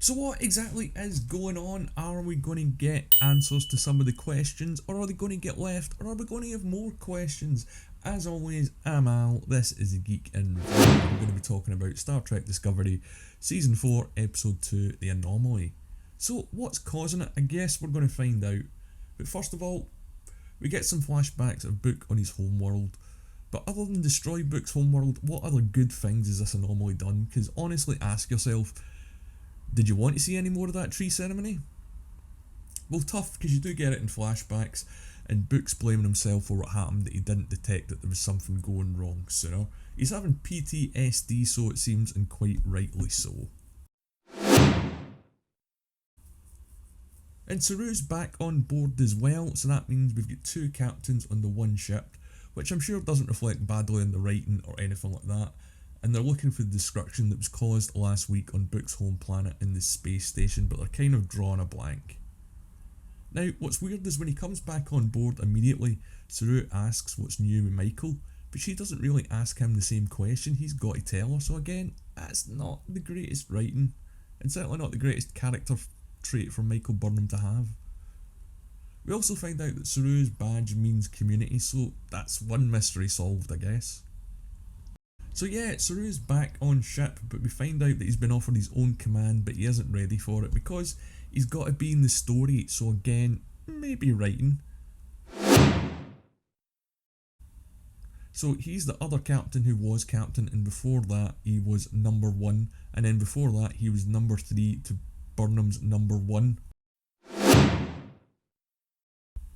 So what exactly is going on? Are we going to get answers to some of the questions, or are they going to get left, or are we going to have more questions? As always, I'm Al, this is the Geek and I'm going to be talking about Star Trek Discovery, Season 4, Episode 2, The Anomaly. So what's causing it? I guess we're going to find out. But first of all, we get some flashbacks of Book on his homeworld. But other than destroy Book's homeworld, what other good things has this anomaly done? Because honestly, ask yourself, did you want to see any more of that tree ceremony? Well, tough, because you do get it in flashbacks, and Book's blaming himself for what happened, that he didn't detect that there was something going wrong sooner. He's having PTSD, so it seems, and quite rightly so. And Saru's back on board as well, so that means we've got two captains on the one ship, which I'm sure doesn't reflect badly on the writing or anything like that. And they're looking for the destruction that was caused last week on Book's home planet in the space station, but they're kind of drawing a blank. Now, what's weird is when he comes back on board immediately, Saru asks what's new with Michael, but she doesn't really ask him the same question. He's got to tell her, so again, that's not the greatest writing, and certainly not the greatest character trait for Michael Burnham to have. We also find out that Saru's badge means community, so that's one mystery solved, I guess. So yeah, Saru's back on ship, but we find out that he's been offered his own command, but he isn't ready for it because he's got to be in the story, so again, maybe writing. So he's the other captain who was captain, and before that he was number 1, and then before that he was number 3 to Burnham's number 1.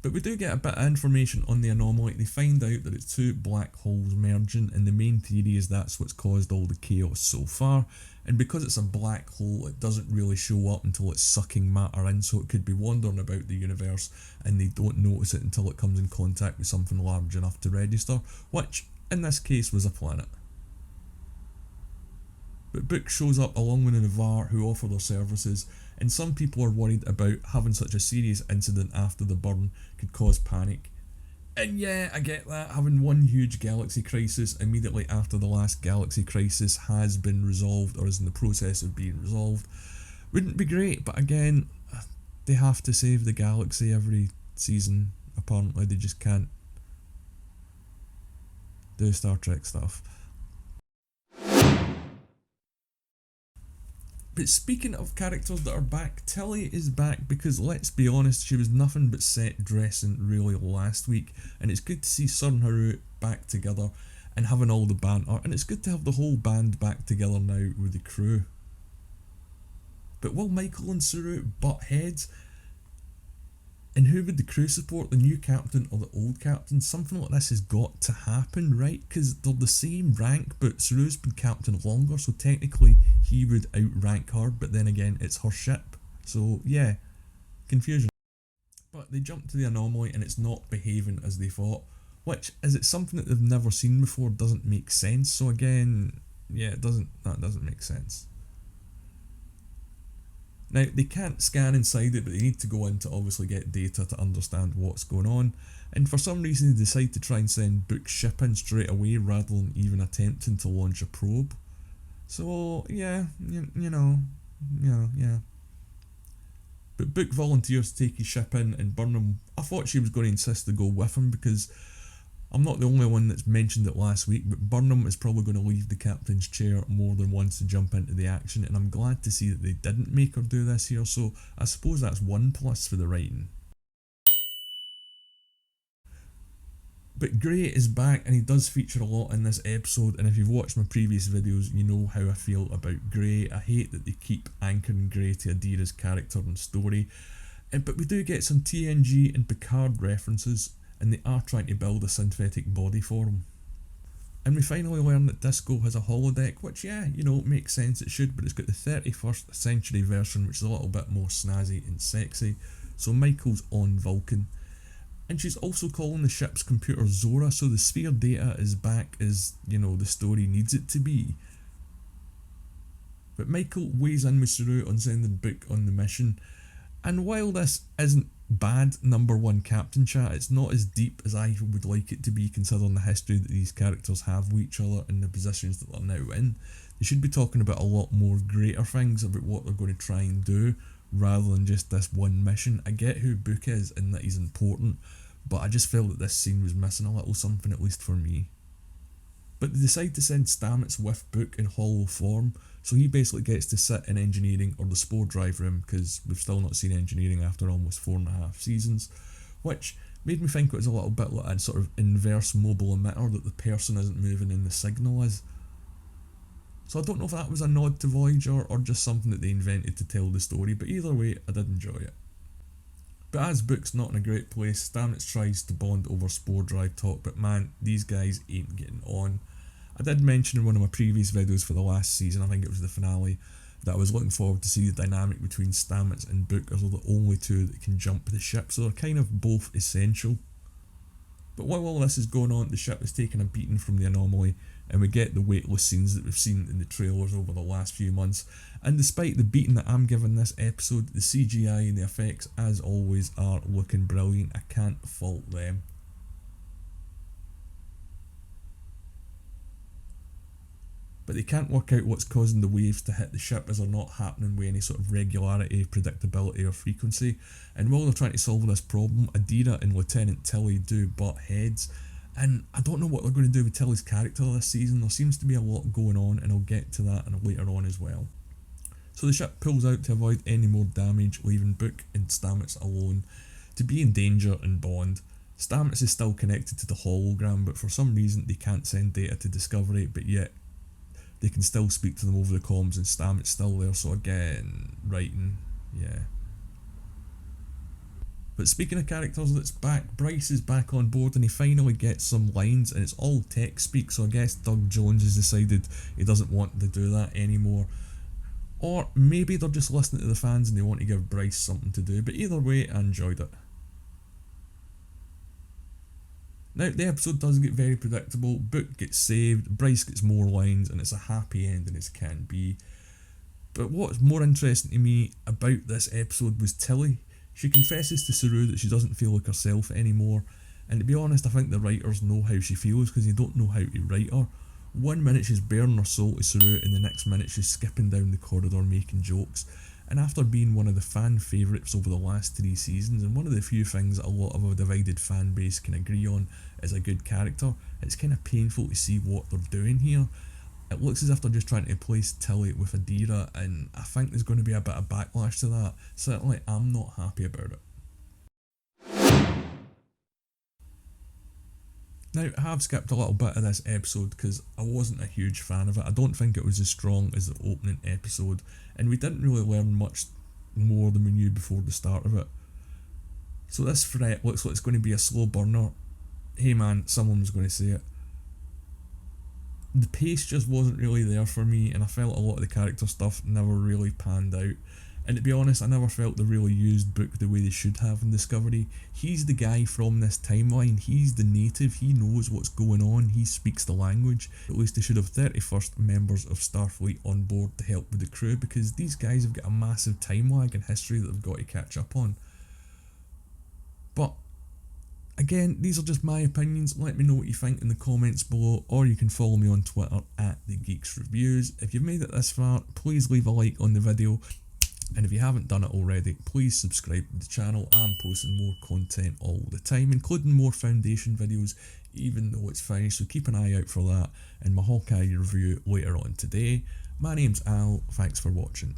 But we do get a bit of information on the anomaly. They find out that it's two black holes merging, and the main theory is that's what's caused all the chaos so far. And because it's a black hole, it doesn't really show up until it's sucking matter in, so it could be wandering about the universe and they don't notice it until it comes in contact with something large enough to register, which in this case was a planet. But Book shows up along with Navarre, who offer their services, and some people are worried about having such a serious incident after the burn could cause panic. And yeah, I get that, having one huge galaxy crisis immediately after the last galaxy crisis has been resolved or is in the process of being resolved wouldn't be great, but again, they have to save the galaxy every season. Apparently they just can't do Star Trek stuff. But speaking of characters that are back, Tilly is back because, let's be honest, she was nothing but set dressing really last week, and it's good to see Saru and Haru back together and having all the banter, and it's good to have the whole band back together now with the crew. But will Michael and Saru butt heads? And who would the crew support, the new captain or the old captain? Something like this has got to happen, right? Because they're the same rank, but Saru's been captain longer, so technically he would outrank her, but then again, it's her ship. So yeah, confusion. But they jump to the anomaly and it's not behaving as they thought, which, as it's something that they've never seen before, doesn't make sense. So again, yeah, that doesn't make sense. Now, they can't scan inside it, but they need to go in to obviously get data to understand what's going on, and for some reason they decide to try and send Book's ship in straight away rather than even attempting to launch a probe. So, yeah. But Book volunteers to take his ship in, and Burnham, I thought she was going to insist to go with him because I'm not the only one that's mentioned it last week, but Burnham is probably going to leave the captain's chair more than once to jump into the action, and I'm glad to see that they didn't make her do this here, so I suppose that's one plus for the writing. But Gray is back, and he does feature a lot in this episode, and if you've watched my previous videos, you know how I feel about Gray. I hate that they keep anchoring Gray to Adira's character and story, but we do get some TNG and Picard references, and they are trying to build a synthetic body for him. And we finally learn that Disco has a holodeck, which, yeah, makes sense, it should, but it's got the 31st century version, which is a little bit more snazzy and sexy. So Michael's on Vulcan, and she's also calling the ship's computer Zora, so the sphere data is back as, the story needs it to be. But Michael weighs in with Saru on sending Book on the mission, and while this isn't bad number one captain chat. It's not as deep as I would like it to be, considering the history that these characters have with each other and the positions that they're now in. They should be talking about a lot more greater things about what they're going to try and do, rather than just this one mission. I get who Book is and that he's important, but I just felt that this scene was missing a little something, at least for me. But they decide to send Stammets with Book in hollow form, so he basically gets to sit in engineering or the spore drive room, because we've still not seen engineering after almost 4.5 seasons, which made me think it was a little bit like a sort of inverse mobile emitter, that the person isn't moving and the signal is. So I don't know if that was a nod to Voyager or just something that they invented to tell the story, but either way, I did enjoy it. But as Book's not in a great place, Stammets tries to bond over spore drive talk, but man, these guys ain't getting on. I did mention in one of my previous videos for the last season, I think it was the finale, that I was looking forward to see the dynamic between Stammets and Book, as they're the only two that can jump the ship, so they're kind of both essential. But while all this is going on, the ship is taking a beating from the Anomaly, and we get the weightless scenes that we've seen in the trailers over the last few months. And despite the beating that I'm giving this episode, the CGI and the effects, as always, are looking brilliant. I can't fault them. But they can't work out what's causing the waves to hit the ship, as they're not happening with any sort of regularity, predictability or frequency. And while they're trying to solve this problem, Adira and Lieutenant Tilly do butt heads, and I don't know what they're going to do with Tilly's character this season. There seems to be a lot going on, and I'll get to that later on as well. So the ship pulls out to avoid any more damage, leaving Book and Stammets alone to be in danger and bond. Stammets is still connected to the hologram, but for some reason they can't send data to Discovery, but yet they can still speak to them over the comms, and Stamets still there, so again, writing, yeah. But speaking of characters that's back, Bryce is back on board and he finally gets some lines, and it's all tech speak, so I guess Doug Jones has decided he doesn't want to do that anymore. Or maybe they're just listening to the fans and they want to give Bryce something to do, but either way, I enjoyed it. Now, the episode does get very predictable. Book gets saved, Bryce gets more lines, and it's a happy ending as can be. But what's more interesting to me about this episode was Tilly. She confesses to Saru that she doesn't feel like herself anymore, and to be honest, I think the writers know how she feels because they don't know how to write her. One minute she's bearing her soul to Saru, and the next minute she's skipping down the corridor making jokes. And after being one of the fan favourites over the last 3 seasons, and one of the few things that a lot of a divided fan base can agree on is a good character, it's kind of painful to see what they're doing here. It looks as if they're just trying to replace Tilly with Adira, and I think there's going to be a bit of backlash to that. Certainly I'm not happy about it. Now, I have skipped a little bit of this episode because I wasn't a huge fan of it. I don't think it was as strong as the opening episode, and we didn't really learn much more than we knew before the start of it. So this threat looks like it's going to be a slow burner. Hey man, someone's going to say it. The pace just wasn't really there for me, and I felt a lot of the character stuff never really panned out. And to be honest, I never felt they really used Book the way they should have in Discovery. He's the guy from this timeline, he's the native, he knows what's going on, he speaks the language. At least they should have 31st members of Starfleet on board to help with the crew, because these guys have got a massive time lag in history that they've got to catch up on. But again, these are just my opinions. Let me know what you think in the comments below, or you can follow me on Twitter at The Geeks Reviews. If you've made it this far, please leave a like on the video. And if you haven't done it already, please subscribe to the channel. I'm posting more content all the time, including more Foundation videos, even though it's finished, so keep an eye out for that and my Hawkeye review later on today. My name's Al, thanks for watching.